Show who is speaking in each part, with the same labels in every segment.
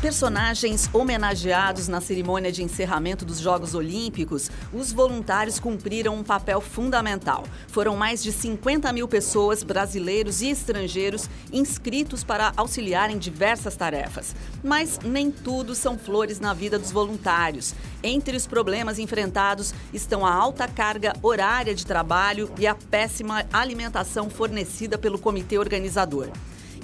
Speaker 1: Personagens homenageados na cerimônia de encerramento dos Jogos Olímpicos, os voluntários cumpriram um papel fundamental. Foram mais de 50 mil pessoas, brasileiros e estrangeiros, inscritos para auxiliar em diversas tarefas. Mas nem tudo são flores na vida dos voluntários. Entre os problemas enfrentados estão a alta carga horária de trabalho e a péssima alimentação fornecida pelo comitê organizador.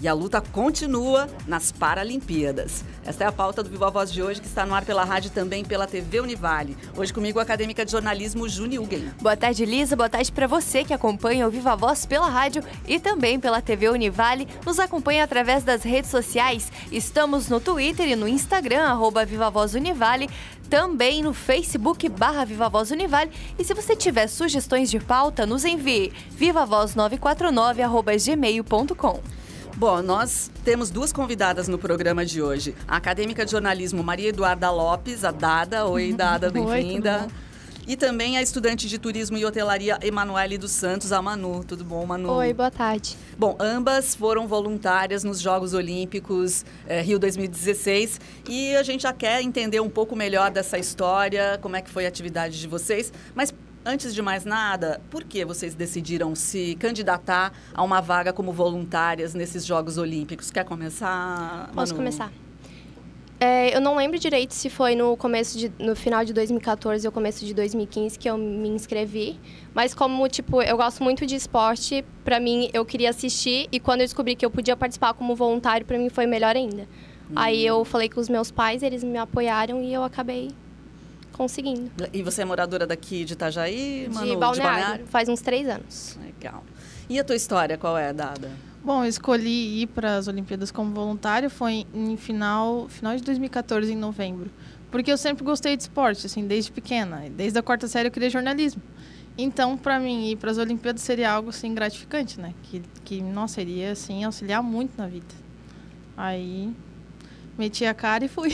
Speaker 1: E a luta continua nas Paralimpíadas. Esta é a pauta do Viva Voz de hoje, que está no ar pela rádio e também pela TV Univale. Hoje comigo a acadêmica de jornalismo Juni Hugen.
Speaker 2: Boa tarde, Lisa. Boa tarde para você que acompanha o Viva Voz pela rádio e também pela TV Univale. Nos acompanha através das redes sociais. Estamos no Twitter e no Instagram, @VivaVozUnivale. Também no Facebook, /Viva Voz Univale. E se você tiver sugestões de pauta, nos envie vivavoz949@gmail.com.
Speaker 1: Bom, nós temos duas convidadas no programa de hoje. A acadêmica de jornalismo Maria Eduarda Lopes, a Dada. Oi, Dada, bem-vinda. E também a estudante de turismo e hotelaria Emanuele dos Santos, a Manu. Tudo bom, Manu?
Speaker 3: Oi, boa tarde.
Speaker 1: Bom, ambas foram voluntárias nos Jogos Olímpicos Rio 2016 e a gente já quer entender um pouco melhor dessa história, como é que foi a atividade de vocês, mas antes de mais nada, por que vocês decidiram se candidatar a uma vaga como voluntárias nesses Jogos Olímpicos? Quer começar, Manu?
Speaker 3: Posso começar. Eu não lembro direito se foi no final de 2014 ou começo de 2015 que eu me inscrevi, mas como, eu gosto muito de esporte, pra mim, eu queria assistir e quando eu descobri que eu podia participar como voluntário, pra mim foi melhor ainda. Aí eu falei com os meus pais, eles me apoiaram e eu acabei conseguindo.
Speaker 1: E você é moradora daqui de Itajaí, Manu?
Speaker 3: De Balneário, faz uns 3 anos.
Speaker 1: Legal. E a tua história, qual é, Dada?
Speaker 4: Bom, eu escolhi ir para as Olimpíadas como voluntário, foi em final de 2014, em novembro. Porque eu sempre gostei de esporte, assim, desde pequena. Desde a 4ª série eu queria jornalismo. Então, para mim, ir para as Olimpíadas seria algo, assim, gratificante, né? Que nossa, iria, assim, auxiliar muito na vida. Aí meti a cara e fui.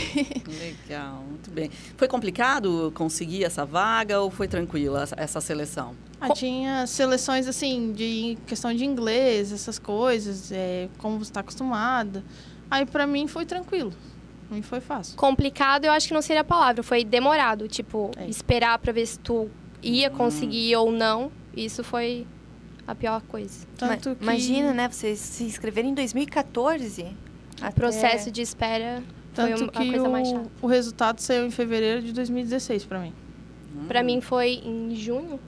Speaker 1: Legal, muito bem. Foi complicado conseguir essa vaga ou foi tranquila essa seleção?
Speaker 4: Tinha seleções, assim, de questão de inglês, essas coisas, como você está acostumada. Aí, para mim, foi tranquilo. Para mim, foi fácil.
Speaker 3: Complicado, eu acho que não seria a palavra. Foi demorado, esperar para ver se tu ia conseguir ou não. Isso foi a pior coisa.
Speaker 2: Tanto que... Imagina, né, vocês se inscreverem em 2014...
Speaker 3: O processo de espera foi a coisa mais chata.
Speaker 4: O resultado saiu em fevereiro de 2016 para mim.
Speaker 3: Para mim foi em junho,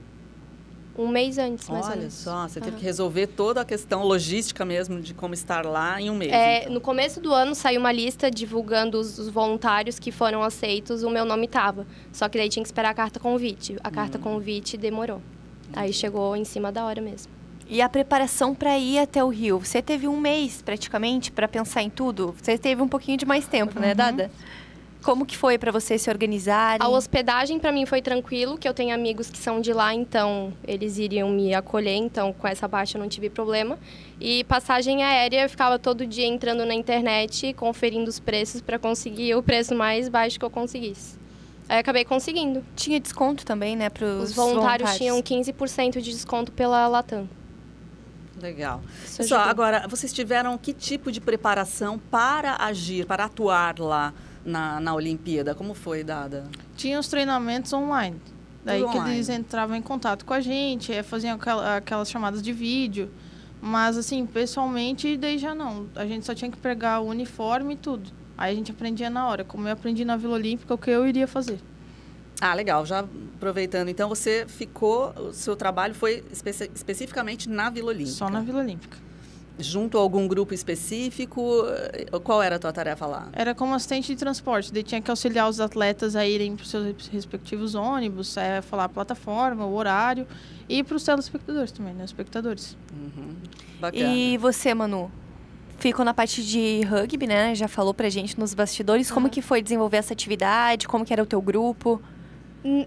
Speaker 3: um mês antes, mais ou menos.
Speaker 1: Olha só, você teve que resolver toda a questão logística mesmo de como estar lá em um mês.
Speaker 3: Então. No começo do ano saiu uma lista divulgando os voluntários que foram aceitos, o meu nome estava. Só que daí tinha que esperar a carta convite. A carta convite demorou. Aí chegou em cima da hora mesmo.
Speaker 2: E a preparação para ir até o Rio? Você teve um mês, praticamente, para pensar em tudo? Você teve um pouquinho de mais tempo, né, Dada? Como que foi para vocês se organizarem?
Speaker 3: A hospedagem, para mim, foi tranquilo, que eu tenho amigos que são de lá, então eles iriam me acolher, então com essa parte eu não tive problema. E passagem aérea, eu ficava todo dia entrando na internet, conferindo os preços para conseguir o preço mais baixo que eu conseguisse. Aí acabei conseguindo.
Speaker 2: Tinha desconto também, né, para
Speaker 3: os voluntários tinham 15% de desconto pela Latam.
Speaker 1: Legal. Pessoal, agora, vocês tiveram que tipo de preparação para agir, para atuar lá na Olimpíada? Como foi, Dada?
Speaker 4: Tinha os treinamentos online. Daí que eles entravam em contato com a gente, faziam aquelas chamadas de vídeo. Mas, assim, pessoalmente, daí já não. A gente só tinha que pegar o uniforme e tudo. Aí a gente aprendia na hora. Como eu aprendi na Vila Olímpica, o que eu iria fazer.
Speaker 1: Ah, legal. Já aproveitando, então você o seu trabalho foi especificamente na Vila Olímpica?
Speaker 4: Só na Vila Olímpica.
Speaker 1: Junto a algum grupo específico? Qual era a tua tarefa lá?
Speaker 4: Era como assistente de transporte. Daí tinha que auxiliar os atletas a irem para os seus respectivos ônibus, falar a plataforma, o horário, e para os telespectadores também, né? Os espectadores.
Speaker 1: Bacana.
Speaker 2: E você, Manu? Ficou na parte de rugby, né? Já falou pra gente nos bastidores. Como que foi desenvolver essa atividade? Como que era o teu grupo?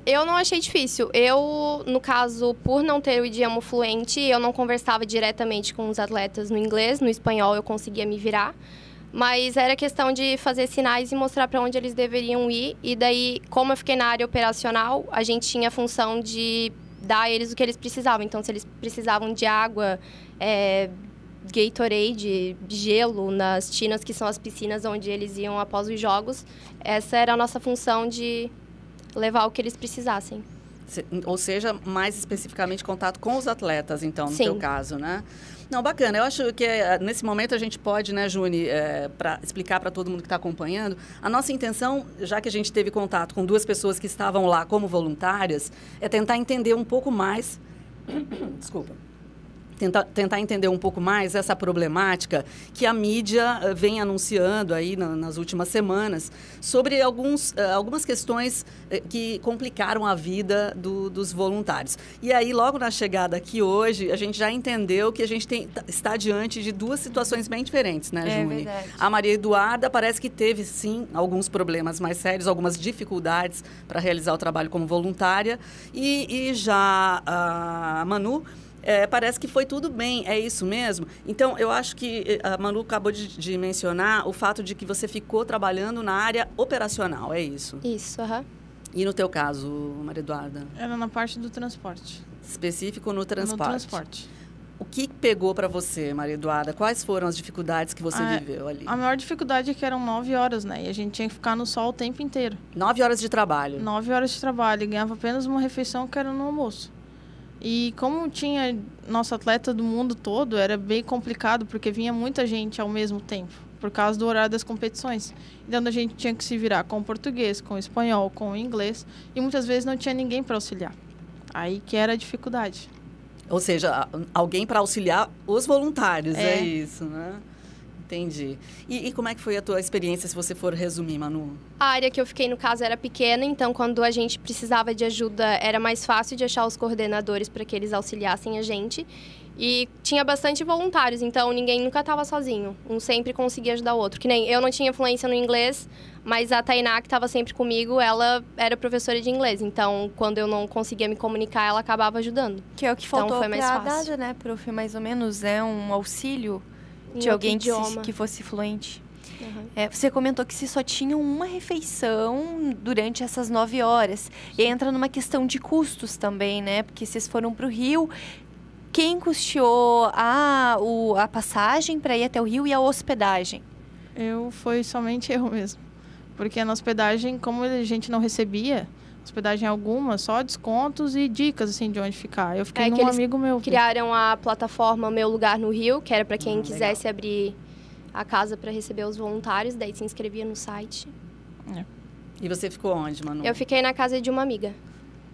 Speaker 3: Eu não achei difícil. Eu, no caso, por não ter o idioma fluente, eu não conversava diretamente com os atletas no inglês. No espanhol eu conseguia me virar. Mas era questão de fazer sinais e mostrar para onde eles deveriam ir. E daí, como eu fiquei na área operacional, a gente tinha a função de dar a eles o que eles precisavam. Então, se eles precisavam de água, Gatorade, gelo nas tinas, que são as piscinas onde eles iam após os jogos. Essa era a nossa função de levar o que eles precisassem.
Speaker 1: Ou seja, mais especificamente contato com os atletas, então, no
Speaker 3: Sim.
Speaker 1: teu caso, né? Não, bacana. Eu acho que nesse momento a gente pode, né, Juni, para explicar para todo mundo que está acompanhando, a nossa intenção, já que a gente teve contato com 2 pessoas que estavam lá como voluntárias, é tentar entender um pouco mais... Desculpa. Tentar entender um pouco mais essa problemática que a mídia vem anunciando aí nas últimas semanas sobre algumas questões que complicaram a vida dos voluntários. E aí, logo na chegada aqui hoje, a gente já entendeu que a gente está diante de 2 situações bem diferentes, né, Juni?
Speaker 2: Verdade.
Speaker 1: A Maria Eduarda parece que teve, sim, alguns problemas mais sérios, algumas dificuldades para realizar o trabalho como voluntária. E já a Manu... parece que foi tudo bem, é isso mesmo? Então, eu acho que a Manu acabou de mencionar o fato de que você ficou trabalhando na área operacional, é isso?
Speaker 3: Isso, aham.
Speaker 1: E no teu caso, Maria Eduarda?
Speaker 4: Era na parte do transporte.
Speaker 1: Específico no transporte.
Speaker 4: No transporte.
Speaker 1: O que pegou para você, Maria Eduarda? Quais foram as dificuldades que você viveu ali?
Speaker 4: A maior dificuldade é que eram 9 horas, né? E a gente tinha que ficar no sol o tempo inteiro.
Speaker 1: 9 horas de trabalho.
Speaker 4: 9 horas de trabalho e ganhava apenas uma refeição que era no almoço. E como tinha nosso atleta do mundo todo, era bem complicado, porque vinha muita gente ao mesmo tempo, por causa do horário das competições. Então a gente tinha que se virar com o português, com o espanhol, com o inglês, e muitas vezes não tinha ninguém para auxiliar. Aí que era a dificuldade.
Speaker 1: Ou seja, alguém para auxiliar os voluntários, é isso, né? Entendi. E como é que foi a tua experiência, se você for resumir, Manu?
Speaker 3: A área que eu fiquei, no caso, era pequena, então quando a gente precisava de ajuda, era mais fácil de achar os coordenadores para que eles auxiliassem a gente. E tinha bastante voluntários, então ninguém nunca estava sozinho. Um sempre conseguia ajudar o outro. Que nem eu não tinha fluência no inglês, mas a Tainá, que estava sempre comigo, ela era professora de inglês. Então, quando eu não conseguia me comunicar, ela acabava ajudando.
Speaker 2: Que é o que faltou
Speaker 3: Então, foi mais
Speaker 2: pra
Speaker 3: fácil.
Speaker 2: Dada, né, prof? Mais ou menos, um auxílio
Speaker 3: Em
Speaker 2: de alguém
Speaker 3: outro idioma.
Speaker 2: que fosse fluente.
Speaker 3: Uhum.
Speaker 2: Você comentou que se só tinham uma refeição durante essas 9 horas. E entra numa questão de custos também, né? Porque vocês foram para o Rio. Quem custeou a passagem para ir até o Rio e a hospedagem?
Speaker 4: Foi somente eu mesmo. Porque na hospedagem, como a gente não recebia hospedagem alguma, só descontos e dicas, assim, de onde ficar. Eu fiquei num amigo meu.
Speaker 3: Criaram a plataforma Meu Lugar no Rio, que era para quem quisesse
Speaker 1: legal.
Speaker 3: abrir a casa para receber os voluntários, daí se inscrevia no site.
Speaker 1: E você ficou onde, Manu?
Speaker 3: Eu fiquei na casa de uma amiga.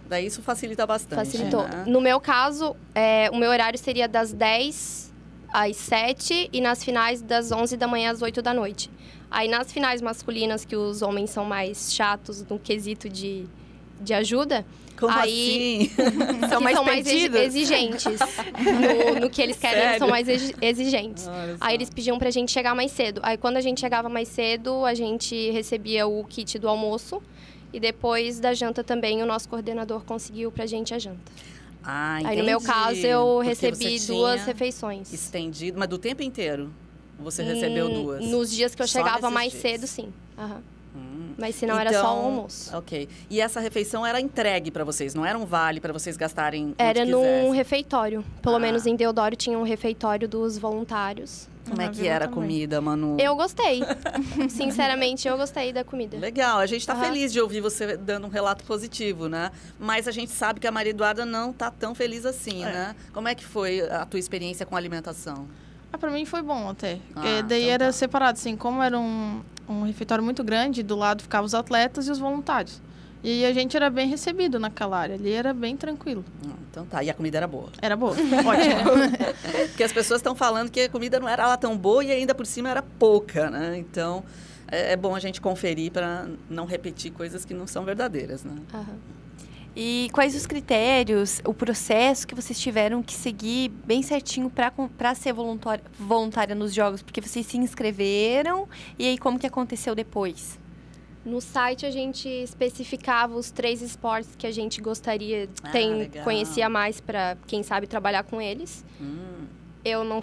Speaker 1: Daí isso facilita bastante.
Speaker 3: Facilitou.
Speaker 1: Né?
Speaker 3: No meu caso, o meu horário seria das 10 às 7 e nas finais das 11 da manhã às 8 da noite. Aí nas finais masculinas, que os homens são mais chatos no quesito de ajuda,
Speaker 1: Como
Speaker 3: aí
Speaker 1: assim?
Speaker 2: São mais perdidos?
Speaker 3: exigentes. No que eles querem, eles são mais exigentes.
Speaker 1: Olha só.
Speaker 3: Aí eles pediam pra gente chegar mais cedo. Aí quando a gente chegava mais cedo, a gente recebia o kit do almoço. E depois da janta também, o nosso coordenador conseguiu pra gente a janta.
Speaker 1: Ah, entendi.
Speaker 3: Aí no meu caso, eu
Speaker 1: Porque
Speaker 3: recebi
Speaker 1: você
Speaker 3: 2
Speaker 1: tinha
Speaker 3: refeições.
Speaker 1: Estendido, mas do tempo inteiro? Você recebeu 2?
Speaker 3: Nos dias que eu
Speaker 1: Só
Speaker 3: chegava
Speaker 1: nesses
Speaker 3: mais
Speaker 1: dias?
Speaker 3: cedo, sim. Aham. Mas se não, era só o almoço.
Speaker 1: Ok. E essa refeição era entregue para vocês? Não era um vale para vocês gastarem onde
Speaker 3: Era num
Speaker 1: quisessem?
Speaker 3: refeitório. Pelo
Speaker 1: Ah.
Speaker 3: menos em Deodoro tinha um refeitório dos voluntários.
Speaker 1: Como é que
Speaker 4: Vila
Speaker 1: era a
Speaker 4: também.
Speaker 1: comida, Manu?
Speaker 3: Eu gostei. Sinceramente, eu gostei da comida.
Speaker 1: Legal, a gente está
Speaker 3: Aham.
Speaker 1: feliz de ouvir você dando um relato positivo, né? Mas a gente sabe que a Maria Eduarda não está tão feliz assim, né? Como é que foi a tua experiência com a alimentação?
Speaker 4: Pra mim foi bom até.
Speaker 1: Ah,
Speaker 4: Daí
Speaker 1: então
Speaker 4: era
Speaker 1: tá.
Speaker 4: separado, assim, como era um refeitório muito grande, do lado ficavam os atletas e os voluntários. E a gente era bem recebido naquela área, ali era bem tranquilo.
Speaker 1: Então tá, e a comida era boa.
Speaker 4: Era boa, ótimo.
Speaker 1: Porque as pessoas estão falando que a comida não era lá tão boa e ainda por cima era pouca, né? Então é bom a gente conferir para não repetir coisas que não são verdadeiras, né?
Speaker 3: Aham.
Speaker 2: E quais os critérios, o processo que vocês tiveram que seguir bem certinho para ser voluntária nos jogos? Porque vocês se inscreveram e aí como que aconteceu depois?
Speaker 3: No site a gente especificava os 3 esportes que a gente gostaria,
Speaker 1: legal.
Speaker 3: conhecia mais para quem sabe trabalhar com eles. Eu não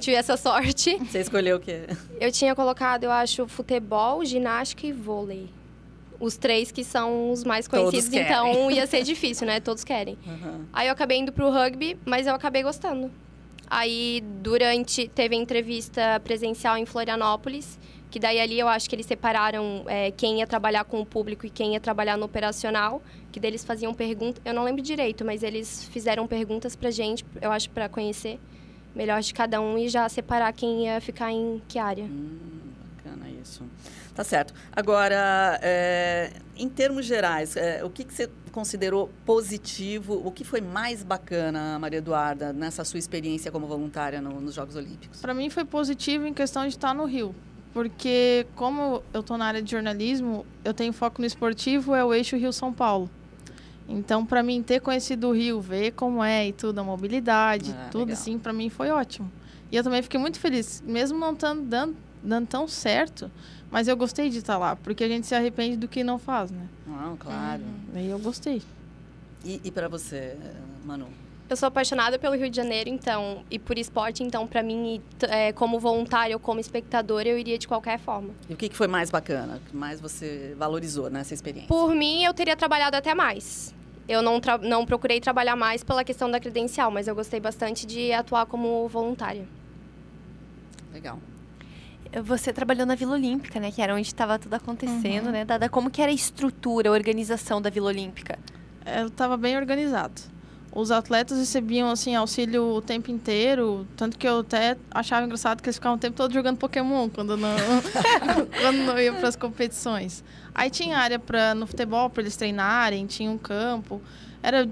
Speaker 3: tive essa sorte.
Speaker 1: Você escolheu o quê?
Speaker 3: Eu tinha colocado, eu acho, futebol, ginástica e vôlei. Os 3 que são os mais
Speaker 1: Todos
Speaker 3: conhecidos,
Speaker 1: querem.
Speaker 3: então ia ser difícil, né? Todos querem. Aí eu acabei indo pro rugby, mas eu acabei gostando. Aí, teve a entrevista presencial em Florianópolis, que daí ali eu acho que eles separaram quem ia trabalhar com o público e quem ia trabalhar no operacional, que daí eles faziam perguntas, eu não lembro direito, mas eles fizeram perguntas pra gente, eu acho, pra conhecer melhor de cada um e já separar quem ia ficar em que área.
Speaker 1: Bacana isso. Tá certo. Agora, em termos gerais, o que você considerou positivo, o que foi mais bacana, Maria Eduarda, nessa sua experiência como voluntária nos Jogos Olímpicos?
Speaker 4: Para mim foi positivo em questão de estar no Rio, porque como eu estou na área de jornalismo, eu tenho foco no esportivo, é o eixo Rio-São Paulo. Então, para mim, ter conhecido o Rio, ver como é e tudo, a mobilidade, tudo
Speaker 1: legal.
Speaker 4: assim, para mim foi ótimo. E eu também fiquei muito feliz, mesmo não dando tão certo, mas eu gostei de estar lá, porque a gente se arrepende do que não faz, né?
Speaker 1: Não, claro.
Speaker 4: Aí eu gostei.
Speaker 1: E para você, Manu?
Speaker 3: Eu sou apaixonada pelo Rio de Janeiro, então, e por esporte, então, para mim, como voluntária ou como espectadora, eu iria de qualquer forma.
Speaker 1: E o que foi mais bacana, o que mais você valorizou nessa experiência?
Speaker 3: Por mim, eu teria trabalhado até mais. Eu não procurei trabalhar mais pela questão da credencial, mas eu gostei bastante de atuar como voluntária.
Speaker 1: Legal.
Speaker 2: Você trabalhou na Vila Olímpica, né? Que era onde estava tudo acontecendo, né? Dada como que era a estrutura, a organização da Vila Olímpica?
Speaker 4: Estava bem organizado. Os atletas recebiam, assim, auxílio o tempo inteiro, tanto que eu até achava engraçado que eles ficavam o tempo todo jogando Pokémon quando não iam para as competições. Aí tinha área no futebol para eles treinarem, tinha um campo,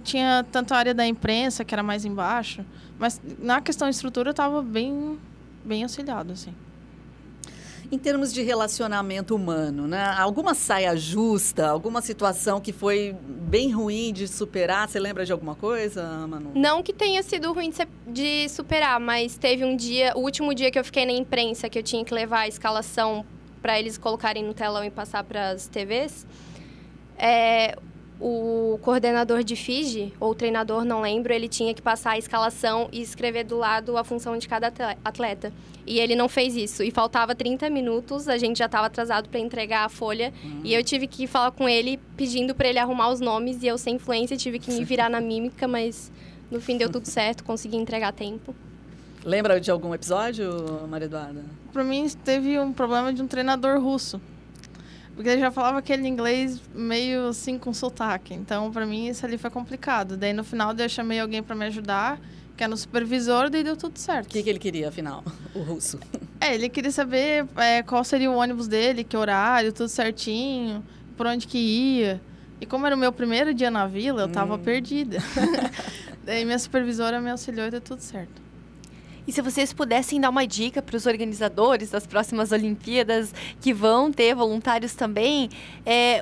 Speaker 4: tinha tanto a área da imprensa, que era mais embaixo, mas na questão de estrutura eu estava bem auxiliado, assim.
Speaker 1: Em termos de relacionamento humano, né? Alguma saia justa, alguma situação que foi bem ruim de superar? Você lembra de alguma coisa, Manu?
Speaker 3: Não que tenha sido ruim de superar, mas teve um dia, o último dia que eu fiquei na imprensa, que eu tinha que levar a escalação para eles colocarem no telão e passar para as TVs. O coordenador de FIGE, ou treinador, não lembro, ele tinha que passar a escalação e escrever do lado a função de cada atleta. E ele não fez isso. E faltava 30 minutos, a gente já estava atrasado para entregar a folha. E eu tive que falar com ele, pedindo para ele arrumar os nomes. E eu, sem influência, tive que me virar na mímica, mas no fim deu tudo certo, consegui entregar a tempo.
Speaker 1: Lembra de algum episódio, Maria Eduarda?
Speaker 4: Para mim, teve um problema de um treinador russo. Porque ele já falava aquele inglês meio assim com sotaque. Então, para mim, isso ali foi complicado. Daí, no final, eu chamei alguém para me ajudar, que era o supervisor, daí deu tudo certo.
Speaker 1: O que ele queria, afinal, o russo?
Speaker 4: Ele queria saber qual seria o ônibus dele, que horário, tudo certinho, por onde que ia. E como era o meu primeiro dia na vila, eu tava perdida. Daí, minha supervisora me auxiliou e deu tudo certo.
Speaker 2: E se vocês pudessem dar uma dica para os organizadores das próximas Olimpíadas, que vão ter voluntários também,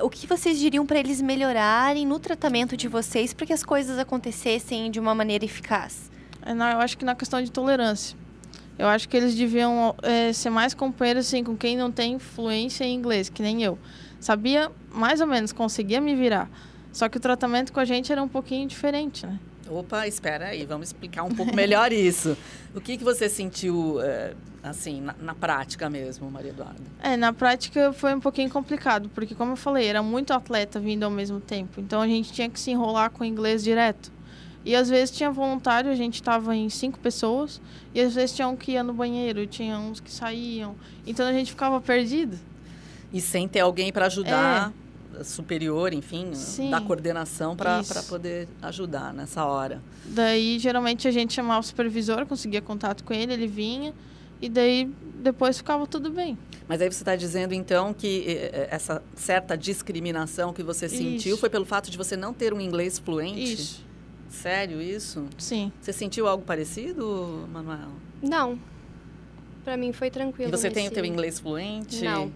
Speaker 2: o que vocês diriam para eles melhorarem no tratamento de vocês para que as coisas acontecessem de uma maneira eficaz?
Speaker 4: Eu acho que na questão de tolerância. Eu acho que eles deviam ser mais companheiros assim, com quem não tem fluência em inglês, que nem eu. Sabia, mais ou menos, conseguia me virar. Só que o tratamento com a gente era um pouquinho diferente, né?
Speaker 1: Opa, espera aí, vamos explicar um pouco melhor isso. O que você sentiu, assim, na prática mesmo, Maria Eduarda?
Speaker 4: Na prática foi um pouquinho complicado, porque como eu falei, era muito atleta vindo ao mesmo tempo. Então a gente tinha que se enrolar com o inglês direto. E às vezes tinha voluntário, a gente estava em 5 pessoas, e às vezes tinha um que ia no banheiro, tinha uns que saíam. Então a gente ficava perdido.
Speaker 1: E sem ter alguém para ajudar... superior, enfim,
Speaker 4: Sim,
Speaker 1: da coordenação para poder ajudar nessa hora.
Speaker 4: Daí, geralmente, a gente chamava o supervisor, conseguia contato com ele, ele vinha, e daí, depois ficava tudo bem.
Speaker 1: Mas aí você está dizendo, então, que essa certa discriminação que você sentiu foi pelo fato de você não ter um inglês fluente?
Speaker 4: Isso.
Speaker 1: Sério, isso?
Speaker 4: Sim.
Speaker 1: Você sentiu algo parecido, Manuel?
Speaker 3: Não. Para mim foi tranquilo.
Speaker 1: E você tem o teu inglês fluente?
Speaker 3: Não.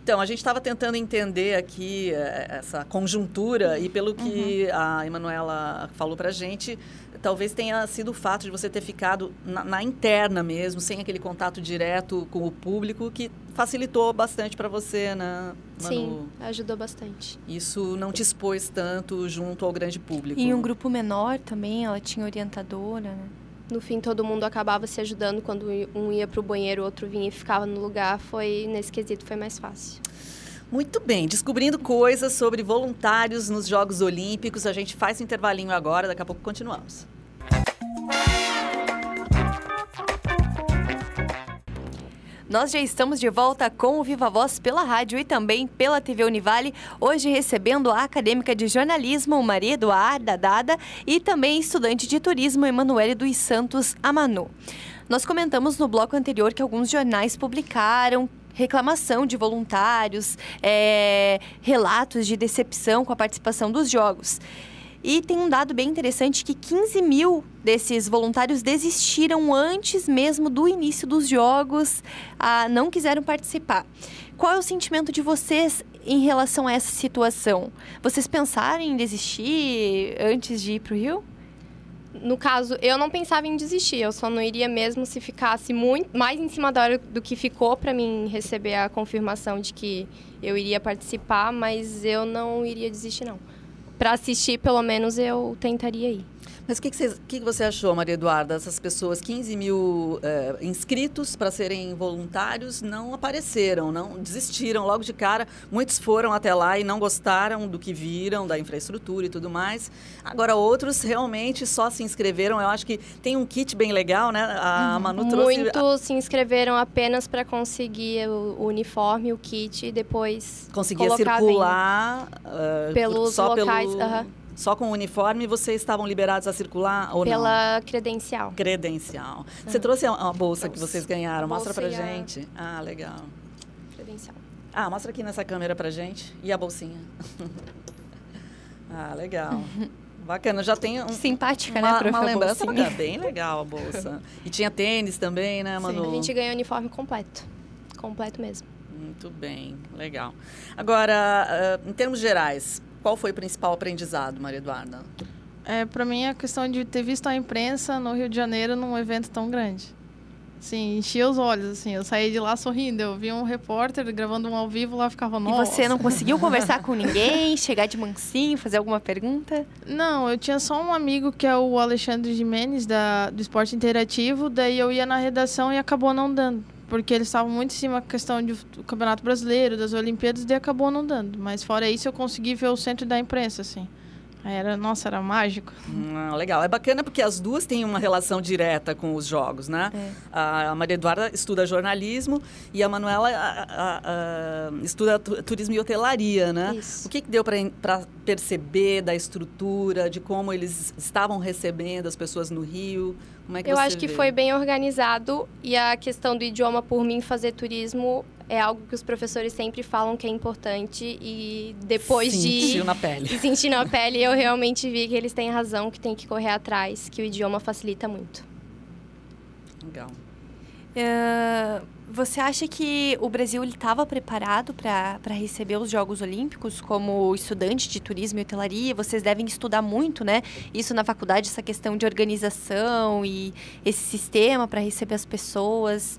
Speaker 1: Então, a gente estava tentando entender aqui essa conjuntura e pelo que a Emanuela falou para a gente, talvez tenha sido o fato de você ter ficado na interna mesmo, sem aquele contato direto com o público, que facilitou bastante para você, né, Manu?
Speaker 3: Sim, ajudou bastante.
Speaker 1: Isso não te expôs tanto junto ao grande público.
Speaker 2: E um grupo menor também, ela tinha orientadora, né?
Speaker 3: No fim, todo mundo acabava se ajudando. Quando um ia para o banheiro, o outro vinha e ficava no lugar. Nesse quesito, foi mais fácil.
Speaker 1: Muito bem. Descobrindo coisas sobre voluntários nos Jogos Olímpicos. A gente faz um intervalinho agora, daqui a pouco continuamos.
Speaker 2: Nós já estamos de volta com o Viva Voz pela rádio e também pela TV Univale, hoje recebendo a acadêmica de jornalismo Maria Eduarda Dada e também estudante de turismo Emanuele dos Santos Amanu. Nós comentamos no bloco anterior que alguns jornais publicaram reclamação de voluntários, relatos de decepção com a participação dos jogos. E tem um dado bem interessante que 15 mil desses voluntários desistiram antes mesmo do início dos jogos, não quiseram participar. Qual é o sentimento de vocês em relação a essa situação? Vocês pensaram em desistir antes de ir para o Rio?
Speaker 3: No caso, eu não pensava em desistir, eu só não iria mesmo se ficasse muito mais em cima da hora do que ficou para mim receber a confirmação de que eu iria participar, mas eu não iria desistir, não. Para assistir, pelo menos, eu tentaria ir.
Speaker 1: Mas o que você achou, Maria Eduarda? Essas pessoas, 15 mil inscritos para serem voluntários, não apareceram, não desistiram logo de cara. Muitos foram até lá e não gostaram do que viram, da infraestrutura e tudo mais. Agora, outros realmente só se inscreveram. Eu acho que tem um kit bem legal, né? A Manu trouxe...
Speaker 3: Muitos se inscreveram apenas para conseguir o uniforme, o kit e depois
Speaker 1: conseguia circular
Speaker 3: pelos locais.
Speaker 1: Só com o uniforme vocês estavam liberados a circular ou
Speaker 3: Pela
Speaker 1: não?
Speaker 3: credencial.
Speaker 1: Credencial. Você trouxe a bolsa que vocês ganharam. Mostra pra gente. Ah, legal.
Speaker 3: Credencial.
Speaker 1: Mostra aqui nessa câmera pra gente. E a bolsinha? Legal. Bacana. Já tem
Speaker 2: simpática, né, prof?
Speaker 1: Uma lembrança bacana. Bem legal a bolsa. E tinha tênis também, né, Manu?
Speaker 3: Sim, a gente ganhou o uniforme completo. Completo mesmo.
Speaker 1: Muito bem. Legal. Agora, em termos gerais, qual foi o principal aprendizado, Maria Eduarda?
Speaker 4: Para mim, a questão de ter visto a imprensa no Rio de Janeiro num evento tão grande. Assim, enchia os olhos, assim. Eu saí de lá sorrindo. Eu vi um repórter gravando um ao vivo lá, ficava, nossa.
Speaker 2: E você não conseguiu conversar com ninguém, chegar de mansinho, fazer alguma pergunta?
Speaker 4: Não, eu tinha só um amigo que é o Alexandre Jimenez, do Esporte Interativo. Daí eu ia na redação e acabou não dando. Porque eles estavam muito em cima da questão do Campeonato Brasileiro, das Olimpíadas, e acabou não dando. Mas fora isso, eu consegui ver o centro da imprensa, assim. Era mágico.
Speaker 1: Legal. É bacana porque as duas têm uma relação direta com os jogos, né? A Maria Eduarda estuda jornalismo e a Manuela estuda turismo e hotelaria, né?
Speaker 3: Isso.
Speaker 1: O que deu para perceber da estrutura, de como eles estavam recebendo as pessoas no Rio? Como é que
Speaker 3: eu acho que foi bem organizado e a questão do idioma, por mim, fazer turismo é algo que os professores sempre falam que é importante e depois
Speaker 1: sentiu na pele.
Speaker 3: E sentir na pele, eu realmente vi que eles têm razão, que tem que correr atrás, que o idioma facilita muito.
Speaker 1: Legal.
Speaker 2: Você acha que o Brasil estava preparado para receber os Jogos Olímpicos como estudante de turismo e hotelaria? Vocês devem estudar muito, né? Isso na faculdade, essa questão de organização e esse sistema para receber as pessoas.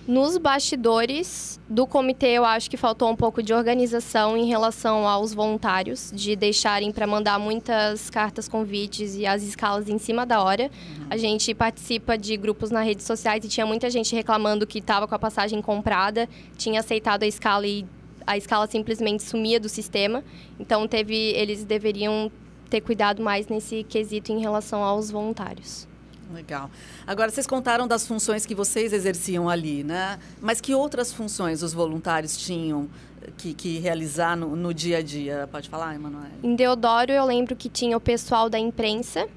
Speaker 3: Nos bastidores do comitê, eu acho que faltou um pouco de organização em relação aos voluntários, de deixarem para mandar muitas cartas convites e as escalas em cima da hora. A gente participa de grupos nas redes sociais e tinha muita gente reclamando que estava com a passagem comprada, tinha aceitado a escala e a escala simplesmente sumia do sistema. Então, eles deveriam ter cuidado mais nesse quesito em relação aos voluntários.
Speaker 1: Legal. Agora, vocês contaram das funções que vocês exerciam ali, né? Mas que outras funções os voluntários tinham que realizar no dia a dia? Pode falar, Emanuele?
Speaker 3: Em Deodoro, eu lembro que tinha o pessoal da imprensa,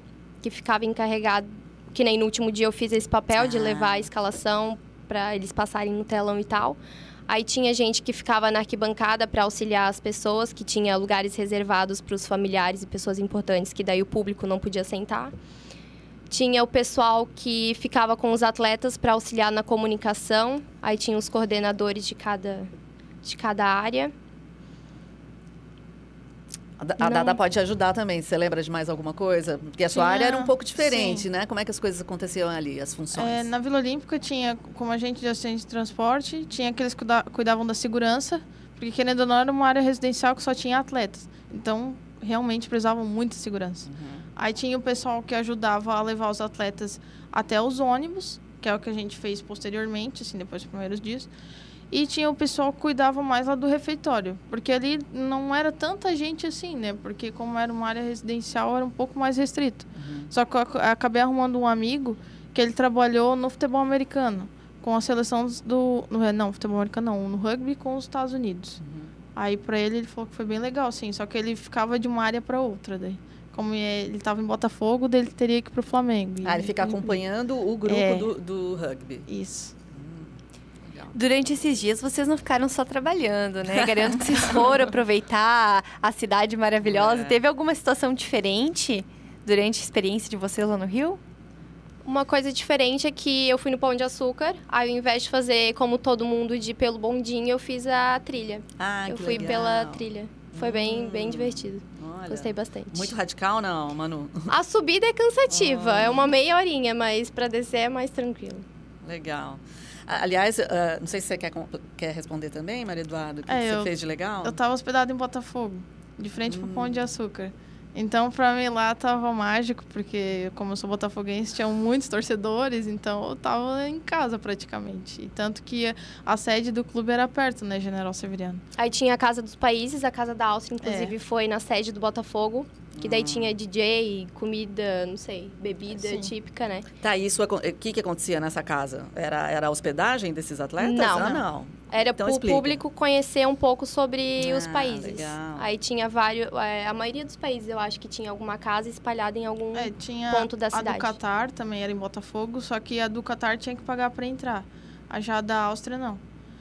Speaker 3: que ficava encarregado, que nem no último dia eu fiz esse papel de levar a escalação para eles passarem no telão e tal. Aí tinha gente que ficava na arquibancada para auxiliar as pessoas, que tinha lugares reservados para os familiares e pessoas importantes, que daí o público não podia sentar. Tinha o pessoal que ficava com os atletas para auxiliar na comunicação. Aí tinha os coordenadores de cada área.
Speaker 1: A Dada pode ajudar também. Você lembra de mais alguma coisa? Porque a sua área era um pouco diferente, né? Como é que as coisas aconteciam ali, as funções?
Speaker 4: Na Vila Olímpica tinha como agente de assistente de transporte, tinha aqueles que cuidavam da segurança, porque querendo ou não era uma área residencial que só tinha atletas. Então, realmente precisavam muito de segurança. Aí tinha o pessoal que ajudava a levar os atletas até os ônibus, que é o que a gente fez posteriormente, assim, depois dos primeiros dias. E tinha o pessoal que cuidava mais lá do refeitório, porque ali não era tanta gente assim, né? Porque como era uma área residencial, era um pouco mais restrito. Só que eu acabei arrumando um amigo que ele trabalhou no futebol americano, com a seleção não, futebol americano não, no rugby com os Estados Unidos. Aí para ele falou que foi bem legal, assim, só que ele ficava de uma área para outra daí. Como ele estava em Botafogo, daí ele teria que ir pro Flamengo.
Speaker 1: Ele fica acompanhando o grupo do rugby.
Speaker 4: Isso.
Speaker 1: Legal.
Speaker 2: Durante esses dias, vocês não ficaram só trabalhando, né? Garanto que vocês foram aproveitar a cidade maravilhosa. Teve alguma situação diferente durante a experiência de vocês lá no Rio?
Speaker 3: Uma coisa diferente é que eu fui no Pão de Açúcar, aí ao invés de fazer como todo mundo de ir pelo bondinho, eu fiz a trilha. Eu fui pela trilha. Foi bem divertido.
Speaker 1: Olha,
Speaker 3: gostei bastante.
Speaker 1: Muito radical, não, Manu?
Speaker 3: A subida é cansativa, é uma meia horinha, mas para descer é mais tranquilo.
Speaker 1: Legal. Aliás, não sei se você quer responder também, Maria Eduarda, o que você fez de legal?
Speaker 4: Eu estava hospedada em Botafogo, de frente pro Pão de Açúcar. Então, para mim lá tava mágico, porque como eu sou botafoguense, tinham muitos torcedores, então eu tava em casa praticamente. E tanto que a sede do clube era perto, né, General Severiano.
Speaker 3: Aí tinha a Casa dos Países, a Casa da Áustria, inclusive, foi na sede do Botafogo, que daí tinha DJ, comida, não sei, bebida típica, né?
Speaker 1: Tá, isso, o que acontecia nessa casa? Era a hospedagem desses atletas?
Speaker 3: Não. Era então, para o público conhecer um pouco sobre os países.
Speaker 1: Legal.
Speaker 3: Aí tinha vários... a maioria dos países, eu acho que tinha alguma casa espalhada em algum ponto da cidade.
Speaker 4: A do Catar também era em Botafogo, só que a do Catar tinha que pagar para entrar. A já da Áustria, não.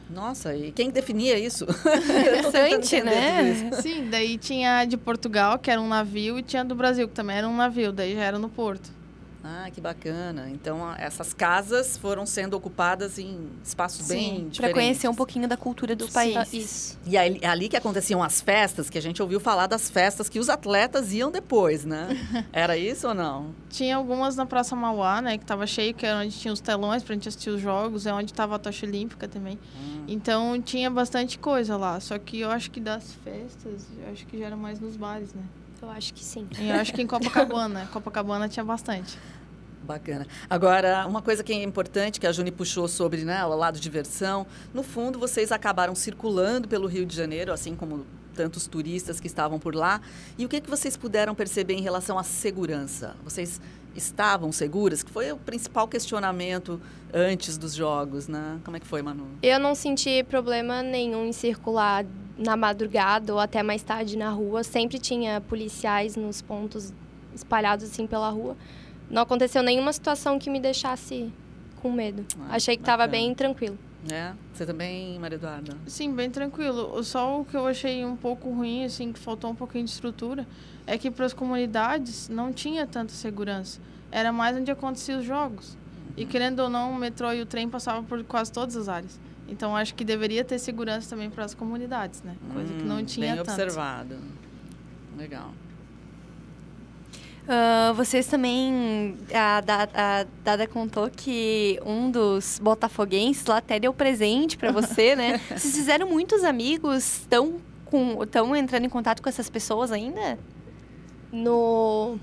Speaker 1: Nossa, e quem definia isso?
Speaker 2: Interessante, né?
Speaker 4: Sim, daí tinha a de Portugal, que era um navio, e tinha a do Brasil, que também era um navio, daí já era no porto.
Speaker 1: Ah, que bacana. Então, essas casas foram sendo ocupadas em espaços bem diferentes.
Speaker 2: Para conhecer um pouquinho da cultura dos países.
Speaker 3: Isso.
Speaker 1: E é ali que aconteciam as festas, que a gente ouviu falar das festas que os atletas iam depois, né? Era isso ou não?
Speaker 4: Tinha algumas na Praça Mauá, né, que estava cheio, que era onde tinha os telões pra gente assistir os jogos, é onde estava a tocha olímpica também. Então, tinha bastante coisa lá. Só que eu acho que das festas, eu acho que já era mais nos bares, né?
Speaker 3: Eu acho que sim.
Speaker 4: Eu acho que em Copacabana tinha bastante.
Speaker 1: Bacana. Agora, uma coisa que é importante, que a Juni puxou sobre, né, o lado de diversão, no fundo, vocês acabaram circulando pelo Rio de Janeiro, assim como tantos turistas que estavam por lá. E o que vocês puderam perceber em relação à segurança? Vocês estavam seguras? Que foi o principal questionamento antes dos jogos, né? Como é que foi, Manu?
Speaker 3: Eu não senti problema nenhum em circular na madrugada ou até mais tarde na rua. Sempre tinha policiais nos pontos espalhados assim pela rua. Não aconteceu nenhuma situação que me deixasse com medo. Achei que estava bem tranquilo.
Speaker 1: Você também, Maria Eduarda?
Speaker 4: Sim, bem tranquilo. Só o que eu achei um pouco ruim, assim, que faltou um pouquinho de estrutura, é que para as comunidades não tinha tanta segurança. Era mais onde aconteciam os jogos. E querendo ou não, o metrô e o trem passavam por quase todas as áreas. Então, acho que deveria ter segurança também para as comunidades, né? Coisa que não tinha tanto.
Speaker 1: Bem observado. Legal.
Speaker 2: Vocês também... A Dada contou que um dos botafoguenses lá até deu presente para você, né? Vocês fizeram muitos amigos? Estão entrando em contato com essas pessoas ainda?
Speaker 3: No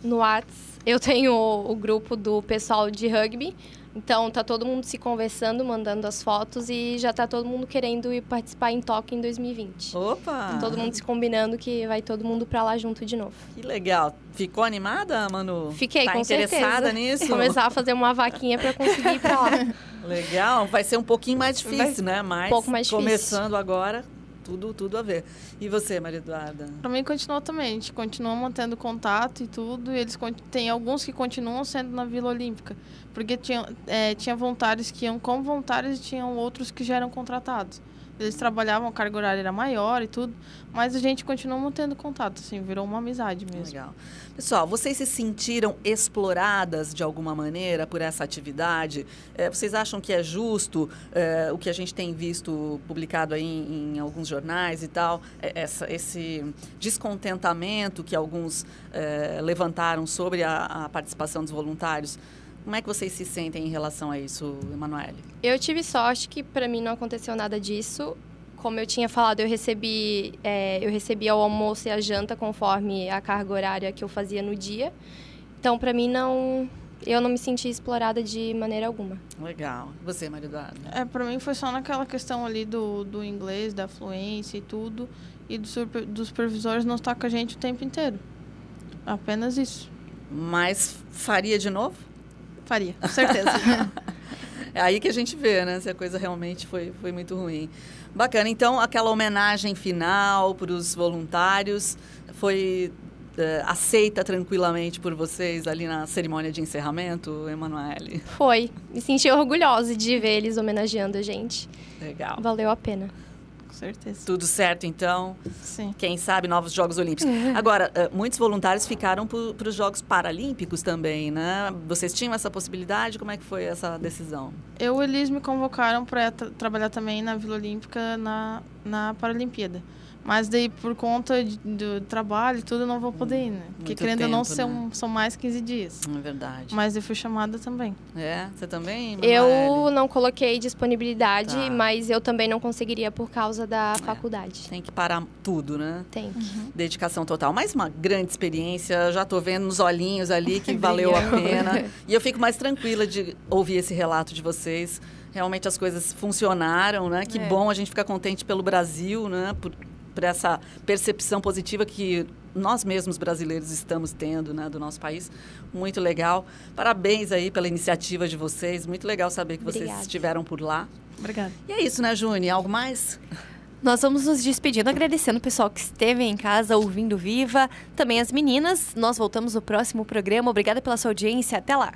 Speaker 3: WhatsApp, eu tenho o grupo do pessoal de rugby. Então, tá todo mundo se conversando, mandando as fotos e já tá todo mundo querendo ir participar em Tóquio em 2020.
Speaker 1: Opa!
Speaker 3: Todo mundo se combinando que vai todo mundo pra lá junto de novo.
Speaker 1: Que legal. Ficou animada, Manu?
Speaker 3: Fiquei, com certeza.
Speaker 1: Tá interessada nisso?
Speaker 3: Começar a fazer uma vaquinha pra conseguir ir pra lá.
Speaker 1: Legal. Vai ser um pouquinho mais difícil, né?
Speaker 3: Um pouco mais difícil.
Speaker 1: Começando agora... Tudo a ver. E você, Maria Eduarda?
Speaker 4: Para mim, continuou também. A gente continua mantendo contato e tudo. E eles tem alguns que continuam sendo na Vila Olímpica. Porque tinha voluntários que iam como voluntários e tinham outros que já eram contratados. Eles trabalhavam, a carga horária era maior e tudo. Mas a gente continua mantendo contato, assim. Virou uma amizade mesmo.
Speaker 1: Legal. Pessoal, vocês se sentiram exploradas de alguma maneira por essa atividade? Vocês acham que é justo o que a gente tem visto publicado aí em alguns jornais e tal? Esse descontentamento que alguns levantaram sobre a participação dos voluntários? Como é que vocês se sentem em relação a isso, Emanuele?
Speaker 3: Eu tive sorte que para mim não aconteceu nada disso. Como eu tinha falado, eu recebi o almoço e a janta conforme a carga horária que eu fazia no dia. Então, para mim, eu não me senti explorada de maneira alguma.
Speaker 1: Legal. Você, Maria Eduarda?
Speaker 4: Para mim foi só naquela questão ali do inglês, da fluência e tudo. E dos supervisores não estar com a gente o tempo inteiro. Apenas isso.
Speaker 1: Mas faria de novo?
Speaker 4: Faria, com certeza.
Speaker 1: É aí que a gente vê, né? Se a coisa realmente foi muito ruim. Bacana. Então, aquela homenagem final para os voluntários foi aceita tranquilamente por vocês ali na cerimônia de encerramento, Emanuele?
Speaker 3: Foi. Me senti orgulhosa de ver eles homenageando a gente.
Speaker 1: Legal.
Speaker 3: Valeu a pena.
Speaker 4: Com certeza.
Speaker 1: Tudo certo, então?
Speaker 4: Sim.
Speaker 1: Quem sabe, novos Jogos Olímpicos. Agora, muitos voluntários ficaram para os Jogos Paralímpicos também, né? Vocês tinham essa possibilidade? Como é que foi essa decisão?
Speaker 4: Eles me convocaram para trabalhar também na Vila Olímpica na Paralimpíada. Mas daí, por conta do trabalho e tudo, eu não vou poder ir, né? Porque, querendo ou não, são mais 15 dias.
Speaker 1: É verdade.
Speaker 4: Mas eu fui chamada também.
Speaker 1: Você também,
Speaker 3: Emanuele? Eu
Speaker 1: Emanuele?
Speaker 3: não coloquei disponibilidade, mas eu também não conseguiria por causa da faculdade.
Speaker 1: Tem que parar tudo, né?
Speaker 3: Tem.
Speaker 1: Dedicação total. Mas uma grande experiência. Já estou vendo nos olhinhos ali que valeu a pena. E eu fico mais tranquila de ouvir esse relato de vocês. Realmente as coisas funcionaram, né? Que bom, a gente fica contente pelo Brasil, né? Por essa percepção positiva que nós mesmos brasileiros estamos tendo, né, do nosso país. Muito legal. Parabéns aí pela iniciativa de vocês. Muito legal saber que vocês estiveram por lá.
Speaker 4: Obrigada.
Speaker 1: E é isso, né, Juni? Algo mais?
Speaker 2: Nós vamos nos despedindo, agradecendo o pessoal que esteve em casa ouvindo Viva. Também as meninas. Nós voltamos no próximo programa. Obrigada pela sua audiência. Até lá.